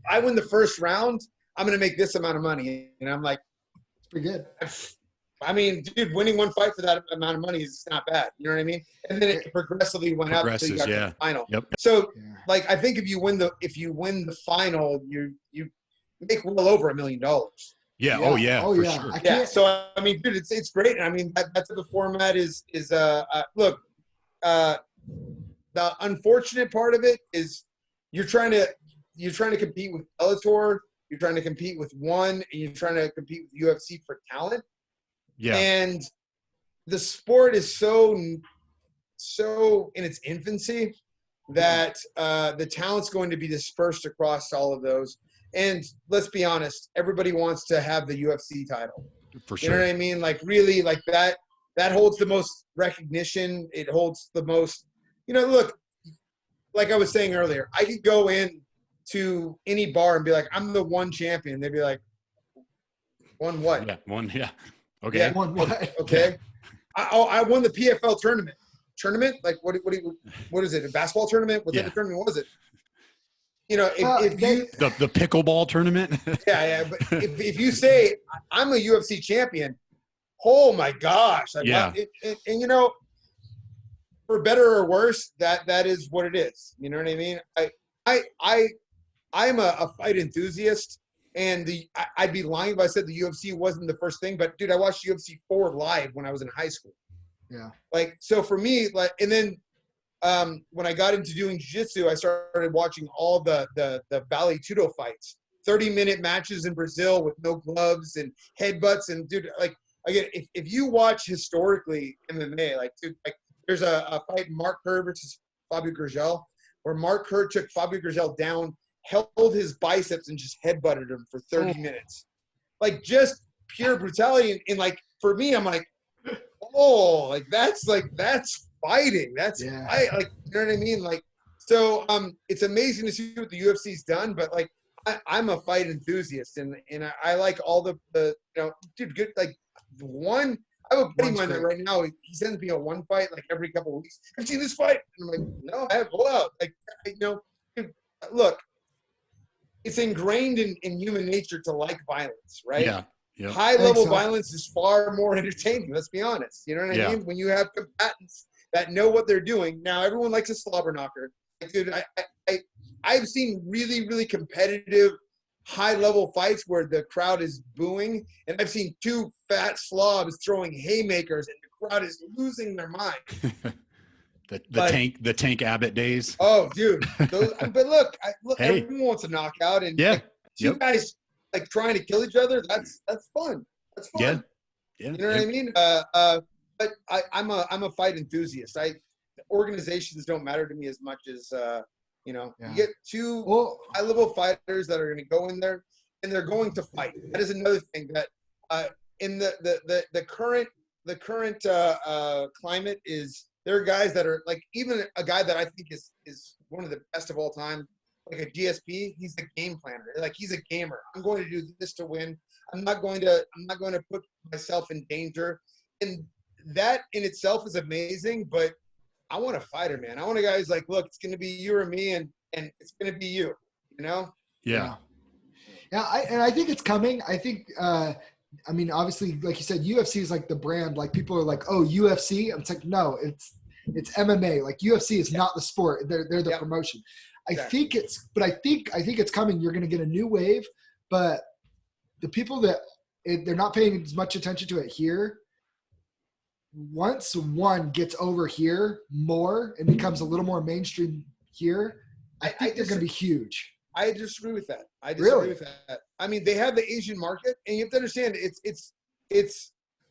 I win the first round, I'm going to make this amount of money. And I'm like, it's pretty good. I mean, dude, winning one fight for that amount of money is not bad. You know what I mean? And then it progressively went up until you got to the final. So, like, I think if you win the final, you make well over $1 million. Yeah. Oh yeah. Oh for yeah. Sure. Yeah. So I mean, dude, it's great. I mean, that's the format is look. The unfortunate part of it is you're trying to compete with Bellator, you're trying to compete with ONE, and you're trying to compete with UFC for talent. Yeah. And the sport is so in its infancy that the talent's going to be dispersed across all of those. And let's be honest, everybody wants to have the UFC title. For sure. You know what I mean? Like really, like that holds the most recognition. It holds the most, look, like I was saying earlier, I could go in to any bar and be like, I'm the ONE champion. They'd be like, "Won what?" Yeah, ONE, yeah. Okay. Yeah, won what? Okay. I won the PFL tournament. Tournament? Like what is it? A basketball tournament? What type of tournament was it? If you the pickleball tournament. yeah. But if you say I'm a UFC champion, oh my gosh! Like, and for better or worse, that is what it is. You know what I mean? I'm a fight enthusiast, and I'd be lying if I said the UFC wasn't the first thing. But dude, I watched UFC 4 live when I was in high school. Yeah. Like so for me, like, and then. When I got into doing jiu-jitsu, I started watching all the Vale Tudo fights, 30-minute matches in Brazil with no gloves and headbutts. And dude, like again, if you watch historically MMA, like dude, like there's a fight Mark Kerr versus Fabio Gurgel, where Mark Kerr took Fabio Gurgel down, held his biceps and just headbutted him for 30 minutes, like just pure brutality. And like for me, I'm like, oh, like that's fighting. That's fight. Like, you know what I mean? Like, so it's amazing to see what the UFC's done, but like I'm a fight enthusiast and I like all the dude, good, like one. I have a buddy of mine that right now he sends me a ONE fight like every couple of weeks. Have you seen this fight? And I'm like, no, I have. Pull out. Like, dude, look, it's ingrained in human nature to like violence, right? Yeah. Yep. High-level violence is far more entertaining. Let's be honest. You know what I mean? When you have combatants that know what they're doing. Now, everyone likes a slobber knocker. Like, dude, I've seen really, really competitive, high-level fights where the crowd is booing, and I've seen two fat slobs throwing haymakers, and the crowd is losing their mind. the Tank Abbott days. Oh, dude. But look, everyone wants a knockout, and two guys like trying to kill each other. That's fun. That's fun. Yeah. You know what I mean? But I'm a fight enthusiast. Organizations don't matter to me as much as you get two high-level fighters that are going to go in there and they're going to fight. That is another thing that in the current climate is there are guys that are like even a guy that I think is one of the best of all time, like a GSP. He's a game planner. Like he's a gamer. I'm going to do this to win. I'm not going to put myself in danger. And that in itself is amazing, but I want a fighter, man. I want a guy who's like, look, it's going to be you or me, and it's going to be you, you know? Yeah. Yeah, and I think it's coming. I think, I mean, obviously, like you said, UFC is like the brand. Like people are like, oh, UFC. It's like, no, it's MMA. Like UFC is not the sport. They're the promotion. Exactly. I think it's coming. You're going to get a new wave, but the people that they're not paying as much attention to it here. Once one gets over here more and becomes a little more mainstream here, I think they're going to be huge. I disagree with that. I disagree with that. I mean, they have the Asian market, and you have to understand it's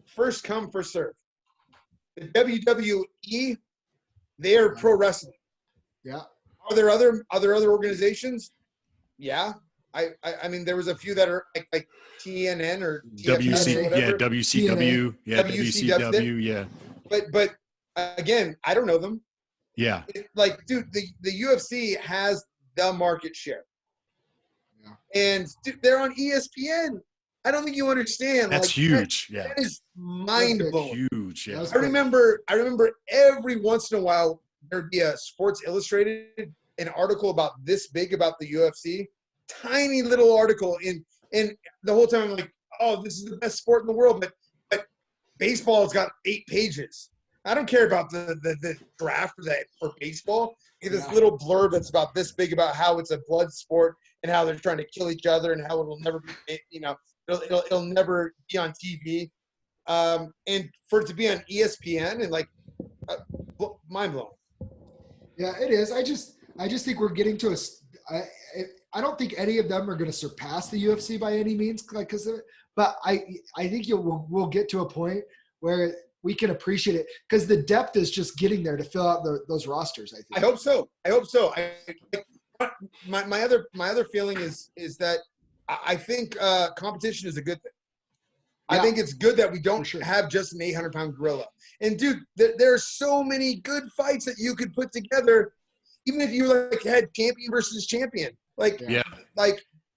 first come, first serve. The WWE, they are pro wrestling. Yeah. Are there other organizations? Yeah. I mean, there was a few that are like TNN or WC, or whatever. WCW, WCW, yeah. But again, I don't know them. Yeah. Like, dude, the UFC has the market share. Yeah. And dude, they're on ESPN. I don't think you understand. That's huge. That is mind-blowing. Huge. Yeah. I remember every once in a while there'd be a Sports Illustrated, an article about this big about the UFC. Tiny little article and the whole time I'm like, oh, this is the best sport in the world, but baseball's got 8 pages. I don't care about the draft for baseball. This little blurb that's about this big about how it's a blood sport and how they're trying to kill each other and how it'll never be, it'll never be on TV. And for it to be on ESPN and like mind blowing. Yeah, it is. I just think we're getting to I don't think any of them are going to surpass the UFC by any means, like but I think we'll get to a point where we can appreciate it because the depth is just getting there to fill out those rosters. I think. I hope so. My other feeling is that I think competition is a good thing. Yeah. I think it's good that we don't have just an 800-pound gorilla. And dude, there are so many good fights that you could put together, even if you like had champion versus champion. Like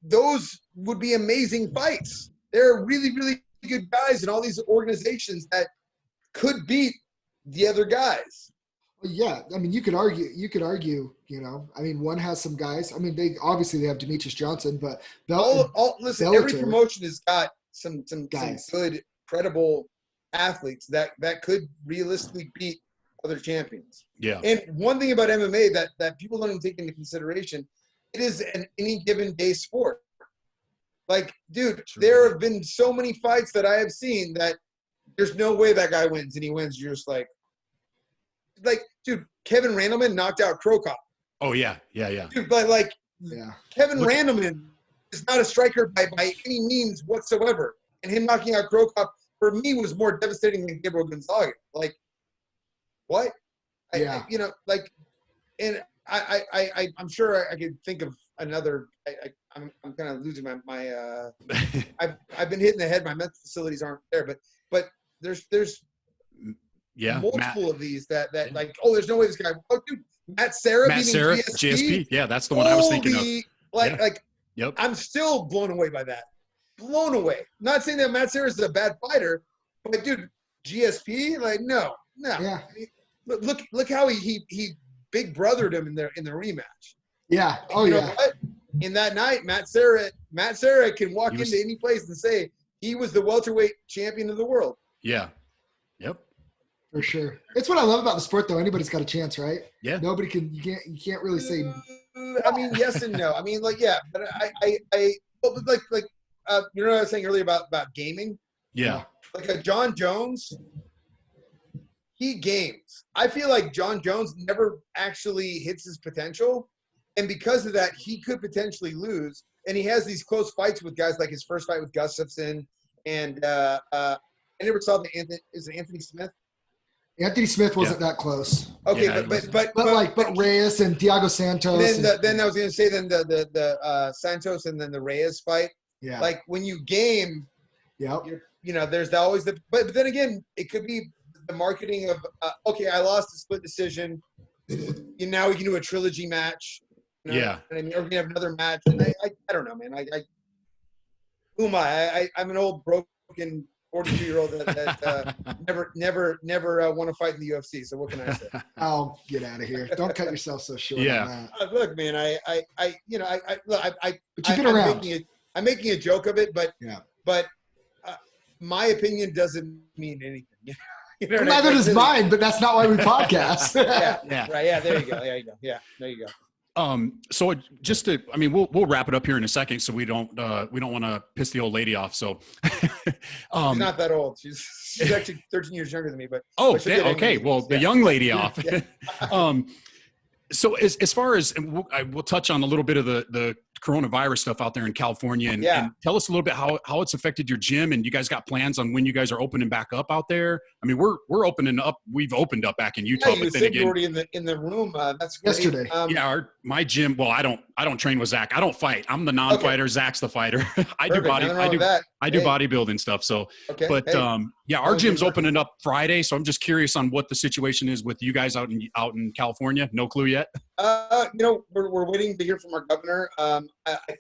those would be amazing fights. There are really, really good guys in all these organizations that could beat the other guys. Well, yeah, I mean, you could argue, I mean, one has some guys. I mean, they have Demetrius Johnson, but listen, every promotion has got some good, credible athletes that could realistically beat other champions. Yeah. And one thing about MMA that people don't even take into consideration, it is an any given day sport. Like, dude, there have been so many fights that I have seen that there's no way that guy wins, and he wins. You're just like, dude, Kevin Randleman knocked out Crow Cop. Oh yeah. Dude, Kevin Randleman is not a striker by any means whatsoever, and him knocking out Crow Cop for me was more devastating than Gabriel Gonzaga. Like, what? I'm sure I could think of another. I'm kind of losing my I've been hitting the head. My mental facilities aren't there, but there's multiple of these that like, oh, there's no way this guy. Oh, dude, Matt Serra beating GSP. Yeah, that's the one I was thinking of. Yep. I'm still blown away by that. Blown away. Not saying that Matt Serra is a bad fighter, but dude, GSP, like, no. Yeah. Look how he big brothered him in the rematch. Yeah. Oh, you know what? In that night, Matt Serra can walk into any place and say he was the welterweight champion of the world. Yeah. Yep. For sure. It's what I love about the sport, though. Anybody's got a chance, right? Yeah. Nobody can. You can't really say. I mean, yes and no. I mean, like, yeah, but you know what I was saying earlier about gaming? Yeah. Like a John Jones, he games. I feel like John Jones never actually hits his potential. And because of that, he could potentially lose. And he has these close fights with guys, like his first fight with Gustafsson. And I never saw is it Anthony Smith? Anthony Smith wasn't that close. Okay, yeah, but Reyes and Thiago Santos. Then I was going to say the Santos and then the Reyes fight. Yeah. Like when you game, there's always but then again, it could be the marketing of okay, I lost a split decision. Now we can do a trilogy match. Yeah. And we're gonna have another match. And I don't know, man. Who am I? I'm an old broken 42-year-old that never want to fight in the UFC. So what can I say? Oh, get out of here! Don't cut yourself so short. Yeah. Look, man. But you've been around. I'm making a joke of it, but Yeah. My opinion doesn't mean anything. You know Well, what I neither mean? does Really. mine, but that's not why we podcast. Yeah. Yeah. Right. Yeah. There you go. There you go. Yeah. There you go. So just to, I mean, we'll wrap it up here in a second, so we don't want to piss the old lady off. So, She's not that old. She's actually 13 years younger than me, but okay. Well, the young lady off. Yeah. So as far as, and we'll touch on a little bit of the coronavirus stuff out there in California, and tell us a little bit how it's affected your gym, and you guys got plans on when you guys are opening back up out there. I mean, we're opening up. We've opened up back in Utah, you but then said again, you were already in the room. That's great. Yesterday. my gym. Well, I don't train with Zack. I don't fight. I'm the non-fighter. Okay. Zack's the fighter. I do bodybuilding stuff. So, our gym's opening up Friday. So I'm just curious on what the situation is with you guys out in California. No clue yet. We're waiting to hear from our governor. I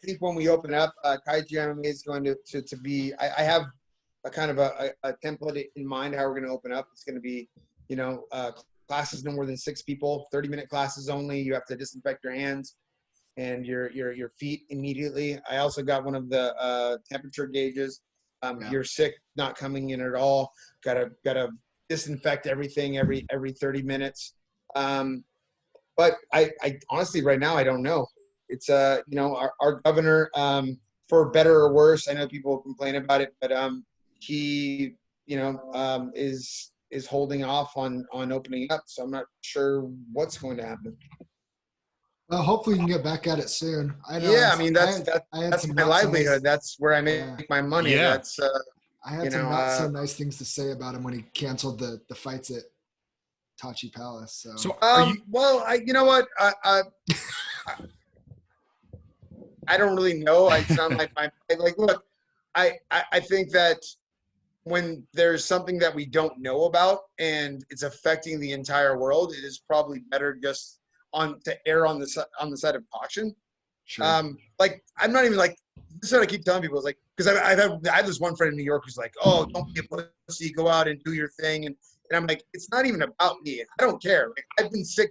think when we open up, KAIJU MMA is going to be. I have a kind of a template in mind how we're going to open up. It's going to be, classes no more than 6 people, 30-minute classes only. You have to disinfect your hands and your feet immediately. I also got one of the temperature gauges. If you're sick, not coming in at all. Gotta disinfect everything every 30 minutes. But I honestly right now I don't know. It's our governor, for better or worse. I know people complain about it, but he is holding off on opening up. So I'm not sure what's going to happen. Well, hopefully you can get back at it soon. That's my livelihood. That's where I make my money. Yeah. That's I had some not so nice things to say about him when he canceled the fights at Tachi Palace. So you know what? I don't really know. I sound like look, I think that when there's something that we don't know about and it's affecting the entire world, it is probably better just to err on the side of caution. Sure. I'm not even this is what I keep telling people. It's because I have this one friend in New York who's like, oh, don't be a pussy, go out and do your thing. And I'm like, it's not even about me. I don't care. I've been sick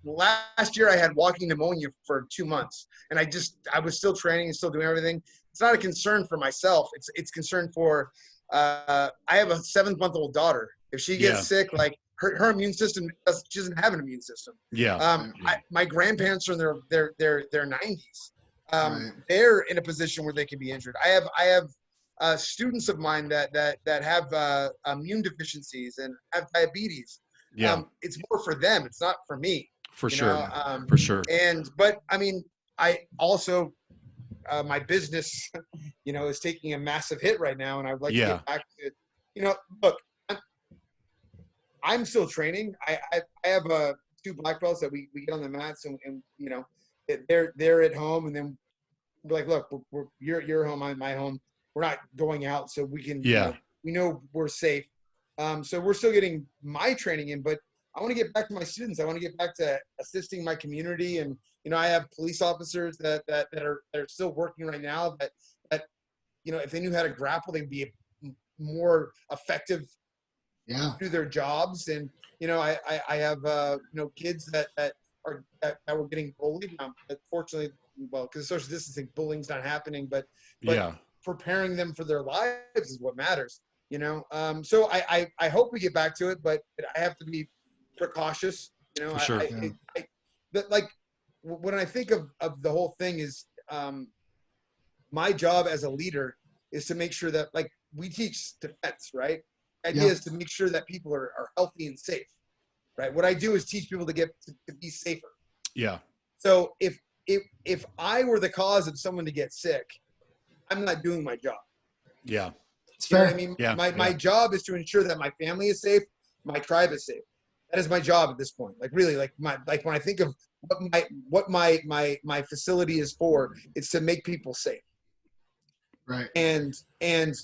last year I had walking pneumonia for 2 months, and I was still training and still doing everything. It's not a concern for myself. It's concern for I have a 7-month-old daughter. If she gets sick, her immune system she doesn't have an immune system. Yeah. My grandparents are in their 90s. Right. They're in a position where they can be injured. I have students of mine that have immune deficiencies and have diabetes. Yeah. It's more for them. It's not for me. For sure. For sure. But I mean, I also, my business, is taking a massive hit right now. And I'd like to get back to, look, I'm still training. I have 2 black belts that we get on the mats and they're at home, and then we're like, look, you're home, I'm my home. We're not going out, so we can, we know we're safe. So we're still getting my training in, but I want to get back to my students. I want to get back to assisting my community. And, I have police officers that are still working right now that, if they knew how to grapple, they'd be more effective do their jobs. And, I have, kids that were getting bullied. Fortunately, because of social distancing, bullying's not happening, but preparing them for their lives is what matters. So I hope we get back to it, but I have to be precautious. For sure. When I think of the whole thing is, my job as a leader is to make sure that we teach defense, right? The idea is to make sure that people are healthy and safe, right? What I do is teach people to be safer. Yeah. So if I were the cause of someone to get sick, I'm not doing my job. Yeah. It's fair. I mean, my job is to ensure that my family is safe, my tribe is safe. That is my job at this point. When I think of what my facility is for, it's to make people safe. Right. And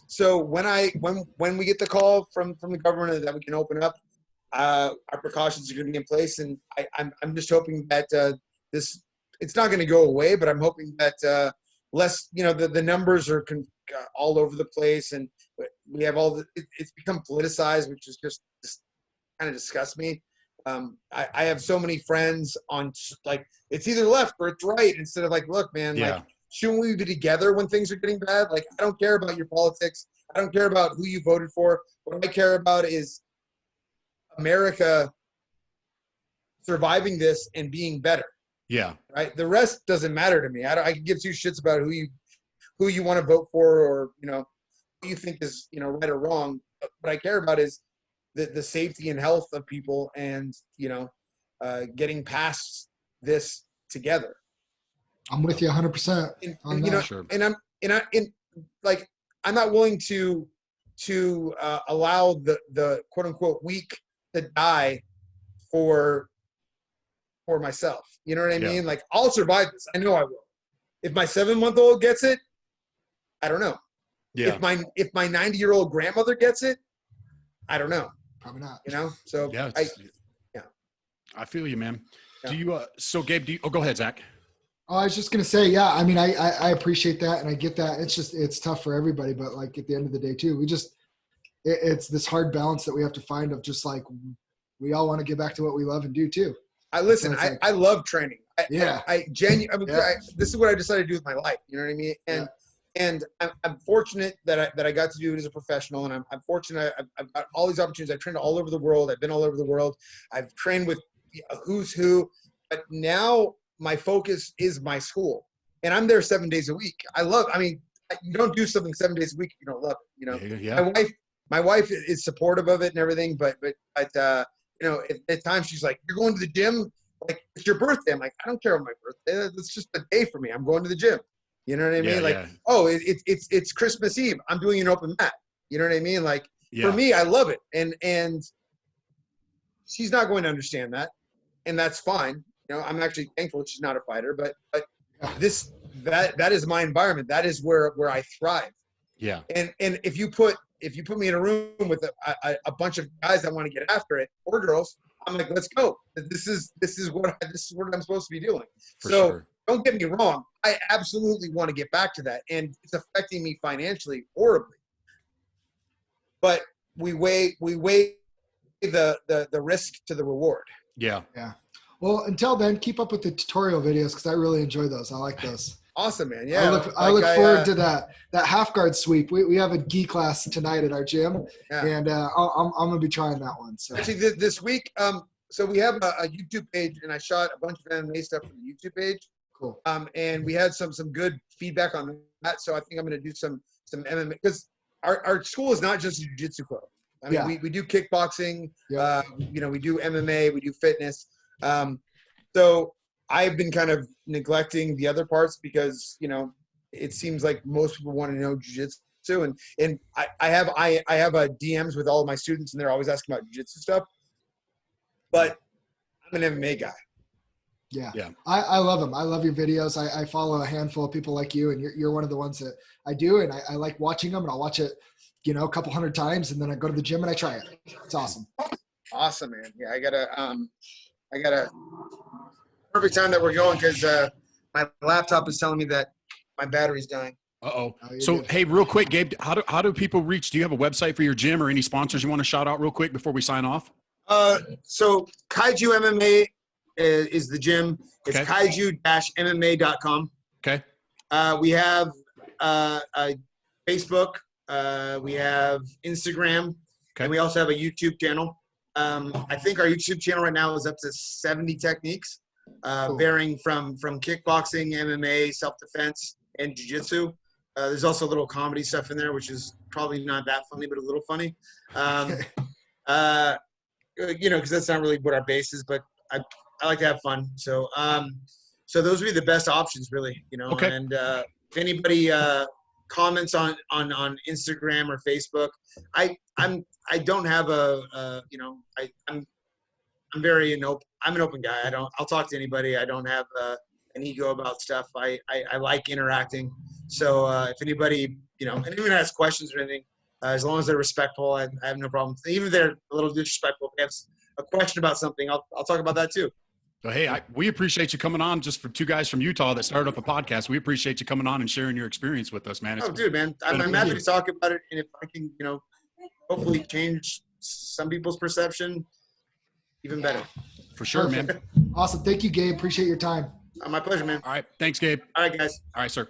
so when we get the call from the government that we can open up, our precautions are going to be in place, and I'm just hoping that it's not going to go away, but I'm hoping that less, the numbers are all over the place, and we have it's become politicized, which is just kind of disgusts me. I have so many friends on it's either left or it's right, instead of look, man, shouldn't we be together when things are getting bad? Like, I don't care about your politics. I don't care about who you voted for. What I care about is America surviving this and being better. Yeah. Right. The rest doesn't matter to me. I can give two shits about who you want to vote for, or, who you think is, right or wrong. What I care about is the safety and health of people, and, getting past this together. I'm with you 100%. And Sure. I'm not willing to allow the quote unquote weak to die for myself. You know what I mean? Like, I'll survive this. I know I will. If my 7-month-old gets it, I don't know. Yeah. If my 90-year-old grandmother gets it, I don't know. Probably not. So Yeah. I feel you, man. Yeah. Do you, so Gabe, go ahead, Zach. Oh, I was just going to say, yeah, I mean, I appreciate that. And I get that. It's tough for everybody, but like at the end of the day too, it's this hard balance that we have to find of just like, we all want to get back to what we love and do too. I love training. This is what I decided to do with my life. You know what I mean? And I'm fortunate that I got to do it as a professional, and I'm fortunate I've got all these opportunities. I've trained all over the world. I've been all over the world. I've trained with who's who, but now my focus is my school, and I'm there 7 days a week. You don't do something 7 days a week if you don't love it. Yeah. My wife is supportive of it and everything, but at times she's like, "You're going to the gym? Like, it's your birthday." I'm like, "I don't care about my birthday. That's just a day for me. I'm going to the gym." You know what I mean? Oh, it's Christmas Eve. I'm doing an open mat. You know what I mean? Like, for me, I love it. And she's not going to understand that. And that's fine. I'm actually thankful she's not a fighter, but that is my environment. That is where I thrive. Yeah. And if you put me in a room with a bunch of guys that want to get after it, or girls, I'm like, let's go. This is what I'm supposed to be doing. For sure. Don't get me wrong. I absolutely want to get back to that, and it's affecting me financially horribly. But we weigh the risk to the reward. Yeah. Yeah. Well, until then, keep up with the tutorial videos because I really enjoy those. I like those. Awesome, man. Yeah. I look forward to that half guard sweep. We have a gi class tonight at our gym, and I'm gonna be trying that one. So actually, this week, so we have a YouTube page, and I shot a bunch of MMA stuff for the YouTube page. Cool. And we had some good feedback on that. So I think I'm gonna do some MMA, because our school is not just a jiu-jitsu club. I mean, we do kickboxing. Yeah. We do MMA. We do fitness. So I've been kind of neglecting the other parts because, it seems like most people want to know jiu-jitsu, and I have DMs with all of my students, and they're always asking about jiu-jitsu stuff, but I'm an MMA guy. Yeah. I love them. I love your videos. I follow a handful of people like you, and you're one of the ones that I do. And I like watching them, and I'll watch it, a couple hundred times, and then I go to the gym and I try it. It's awesome. Awesome, man. Yeah. I got a perfect time that we're going, because my laptop is telling me that my battery's dying. Uh-oh. So, hey, real quick, Gabe, how do people reach? Do you have a website for your gym or any sponsors you want to shout out real quick before we sign off? So KAIJU MMA is the gym. It's Okay. kaiju-mma.com. Okay. We have Facebook. We have Instagram. Okay. And we also have a YouTube channel. I think our YouTube channel right now is up to 70 techniques, Cool. varying from kickboxing, MMA, self-defense, and jiu-jitsu. There's also a little comedy stuff in there, which is probably not that funny, but a little funny. Because that's not really what our base is, but I like to have fun. So so those would be the best options, really. Okay. And if anybody comments on Instagram or Facebook, I don't have I'm very I'm an open guy. I'll talk to anybody. I don't have an ego about stuff. I like interacting. So if anybody, and even ask questions or anything, as long as they're respectful, I have no problem. Even if they're a little disrespectful, if they have a question about something, I'll talk about that too. So, hey, we appreciate you coming on. Just for two guys from Utah that started up a podcast, we appreciate you coming on and sharing your experience with us, man. Dude, man, I'm happy to talk about it, and if I can, hopefully change some people's perception, even better. For sure, Perfect. man. Awesome. Thank you, Gabe. Appreciate your time. My pleasure, man. All right. Thanks, Gabe. All right, guys. All right, sir.